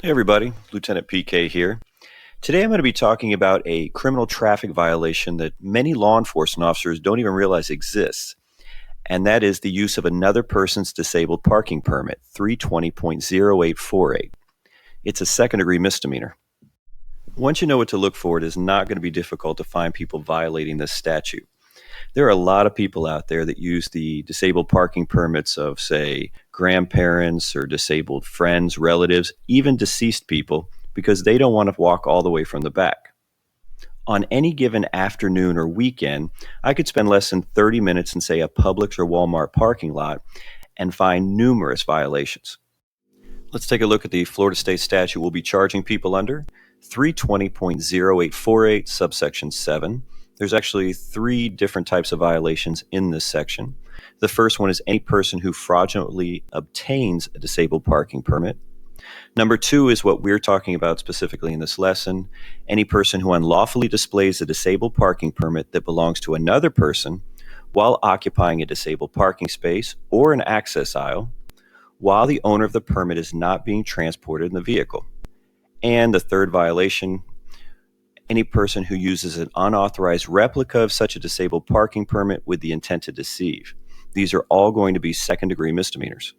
Hey everybody, Lieutenant PK here. Today I'm going to be talking about a criminal traffic violation that many law enforcement officers don't even realize exists, and that is the use of another person's disabled parking permit, 320.0848. It's a second-degree misdemeanor. Once you know what to look for, it is not going to be difficult to find people violating this statute. There are a lot of people out there that use the disabled parking permits of, say, grandparents or disabled friends, relatives, even deceased people, because they don't want to walk all the way from the back. On any given afternoon or weekend, I could spend less than 30 minutes in, say, a Publix or Walmart parking lot and find numerous violations. Let's take a look at the Florida state statute we'll be charging people under, 320.0848, subsection 7. There's actually three different types of violations in this section. The first one is any person who fraudulently obtains a disabled parking permit. Number two is what we're talking about specifically in this lesson, any person who unlawfully displays a disabled parking permit that belongs to another person while occupying a disabled parking space or an access aisle, while the owner of the permit is not being transported in the vehicle. And the third violation, any person who uses an unauthorized replica of such a disabled parking permit with the intent to deceive. These are all going to be second-degree misdemeanors.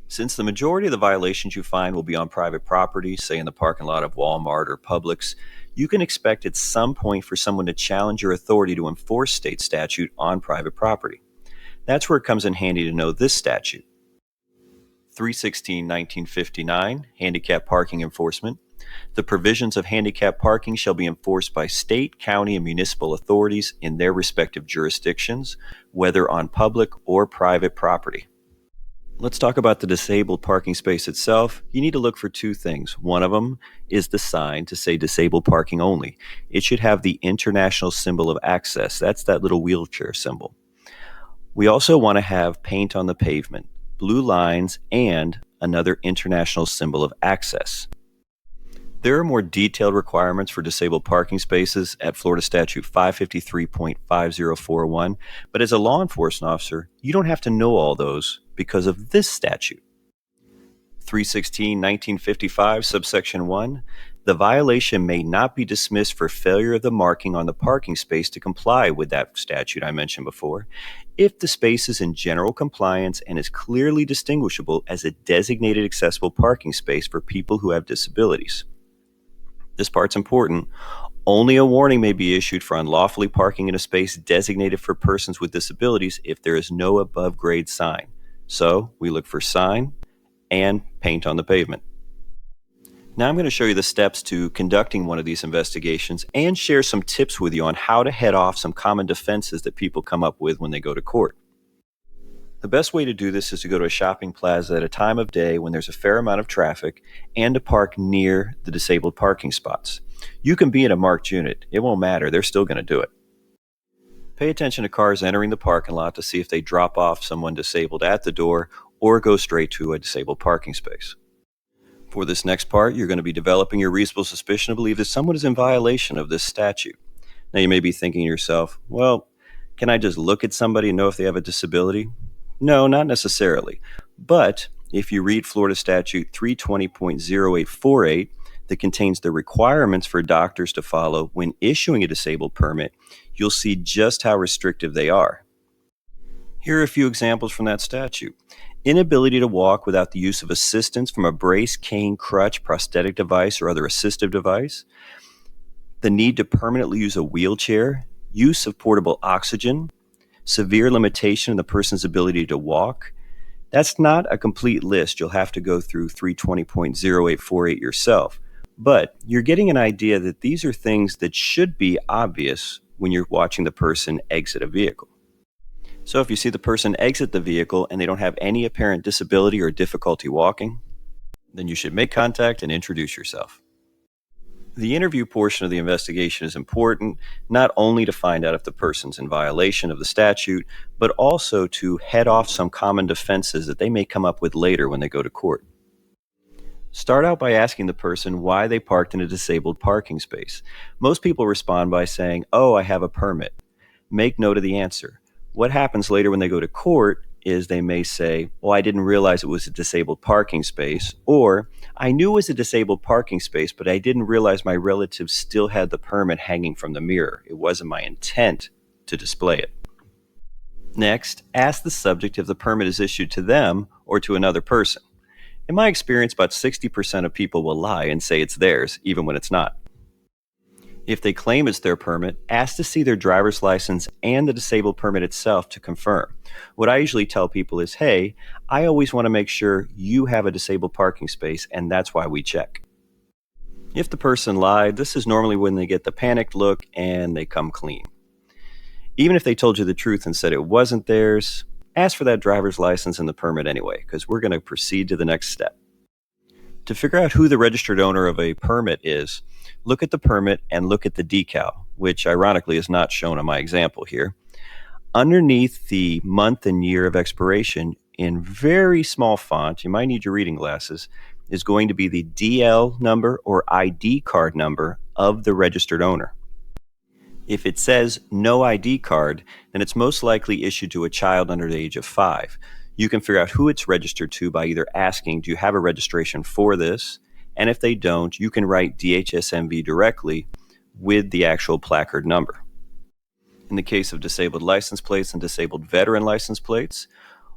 Since the majority of the violations you find will be on private property, say in the parking lot of Walmart or Publix, you can expect at some point for someone to challenge your authority to enforce state statute on private property. That's where it comes in handy to know this statute. 316-1959, Handicap Parking Enforcement. The provisions of handicap parking shall be enforced by state, county, and municipal authorities in their respective jurisdictions, whether on public or private property. Let's talk about the disabled parking space itself. You need to look for two things. One of them is the sign to say disabled parking only. It should have the international symbol of access. That's that little wheelchair symbol. We also want to have paint on the pavement, blue lines, and another international symbol of access. There are more detailed requirements for disabled parking spaces at Florida Statute 553.5041, but as a law enforcement officer, you don't have to know all those because of this statute. 316-1955, subsection 1, the violation may not be dismissed for failure of the marking on the parking space to comply with that statute I mentioned before, if the space is in general compliance and is clearly distinguishable as a designated accessible parking space for people who have disabilities. This part's important. Only a warning may be issued for unlawfully parking in a space designated for persons with disabilities if there is no above grade sign. So we look for sign and paint on the pavement. Now I'm going to show you the steps to conducting one of these investigations and share some tips with you on how to head off some common defenses that people come up with when they go to court. The best way to do this is to go to a shopping plaza at a time of day when there's a fair amount of traffic and to park near the disabled parking spots. You can be in a marked unit. It won't matter. They're still going to do it. Pay attention to cars entering the parking lot to see if they drop off someone disabled at the door or go straight to a disabled parking space. For this next part, you're going to be developing your reasonable suspicion to believe that someone is in violation of this statute. Now you may be thinking to yourself, well, can I just look at somebody and know if they have a disability? No, not necessarily. But if you read Florida Statute 320.0848 that contains the requirements for doctors to follow when issuing a disabled permit, you'll see just how restrictive they are. Here are a few examples from that statute. Inability to walk without the use of assistance from a brace, cane, crutch, prosthetic device, or other assistive device. The need to permanently use a wheelchair, use of portable oxygen, severe limitation in the person's ability to walk. That's not a complete list. You'll have to go through 320.0848 yourself. But you're getting an idea that these are things that should be obvious when you're watching the person exit a vehicle. So if you see the person exit the vehicle and they don't have any apparent disability or difficulty walking, then you should make contact and introduce yourself. The interview portion of the investigation is important, not only to find out if the person's in violation of the statute, but also to head off some common defenses that they may come up with later when they go to court. Start out by asking the person why they parked in a disabled parking space. Most people respond by saying, "Oh, I have a permit." Make note of the answer. What happens later when they go to court is they may say, well, I didn't realize it was a disabled parking space, or I knew it was a disabled parking space, but I didn't realize my relative still had the permit hanging from the mirror. It wasn't my intent to display it. Next, ask the subject if the permit is issued to them or to another person. In my experience, about 60% of people will lie and say it's theirs, even when it's not. If they claim it's their permit, ask to see their driver's license and the disabled permit itself to confirm. What I usually tell people is, hey, I always want to make sure you have a disabled parking space, and that's why we check. If the person lied, this is normally when they get the panicked look and they come clean. Even if they told you the truth and said it wasn't theirs, ask for that driver's license and the permit anyway, because we're going to proceed to the next step. To figure out who the registered owner of a permit is, look at the permit and look at the decal, which ironically is not shown on my example here. Underneath the month and year of expiration, in very small font, you might need your reading glasses, is going to be the DL number or ID card number of the registered owner. If it says no ID card, then it's most likely issued to a child under the age of 5. You can figure out who it's registered to by either asking, do you have a registration for this? And if they don't, you can write DHSMV directly with the actual placard number. In the case of disabled license plates and disabled veteran license plates,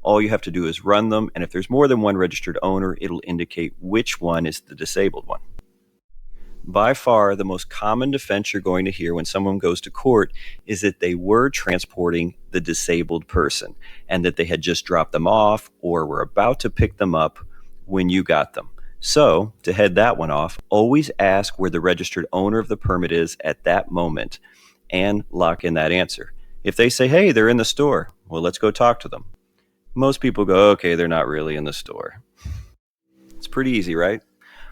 all you have to do is run them, and if there's more than one registered owner, it'll indicate which one is the disabled one. By far, the most common defense you're going to hear when someone goes to court is that they were transporting the disabled person and that they had just dropped them off or were about to pick them up when you got them. So, to head that one off, always ask where the registered owner of the permit is at that moment and lock in that answer. If they say, hey, they're in the store, well, let's go talk to them. Most people go, okay, they're not really in the store. It's pretty easy, right?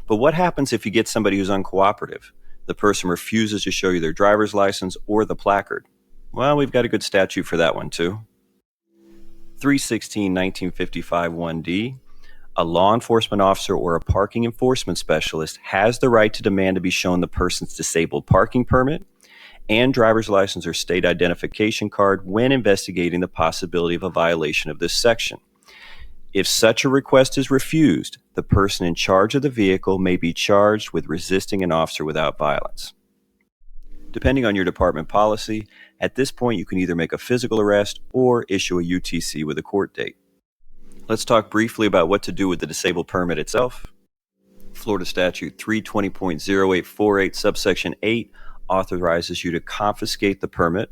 But what happens if you get somebody who's uncooperative? The person refuses to show you their driver's license or the placard. Well, we've got a good statute for that one too. 316-1955 1D. A law enforcement officer or a parking enforcement specialist has the right to demand to be shown the person's disabled parking permit and driver's license or state identification card when investigating the possibility of a violation of this section. If such a request is refused, the person in charge of the vehicle may be charged with resisting an officer without violence. Depending on your department policy, at this point you can either make a physical arrest or issue a UTC with a court date. Let's talk briefly about what to do with the disabled permit itself. Florida Statute 320.0848 subsection 8 authorizes you to confiscate the permit.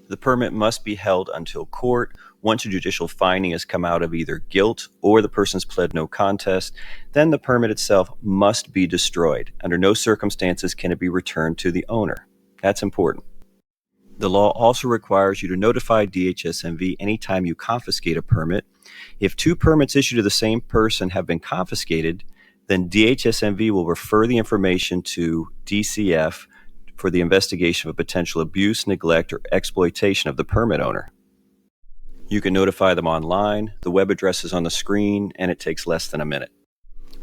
The permit must be held until court. Once a judicial finding has come out of either guilt or the person's pled no contest, then the permit itself must be destroyed. Under no circumstances can it be returned to the owner. That's important. The law also requires you to notify DHSMV anytime you confiscate a permit. If 2 permits issued to the same person have been confiscated, then DHSMV will refer the information to DCF for the investigation of a potential abuse, neglect, or exploitation of the permit owner. You can notify them online. The web address is on the screen, and it takes less than a minute.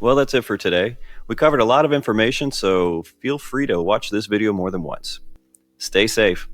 Well, that's it for today. We covered a lot of information, so feel free to watch this video more than once. Stay safe.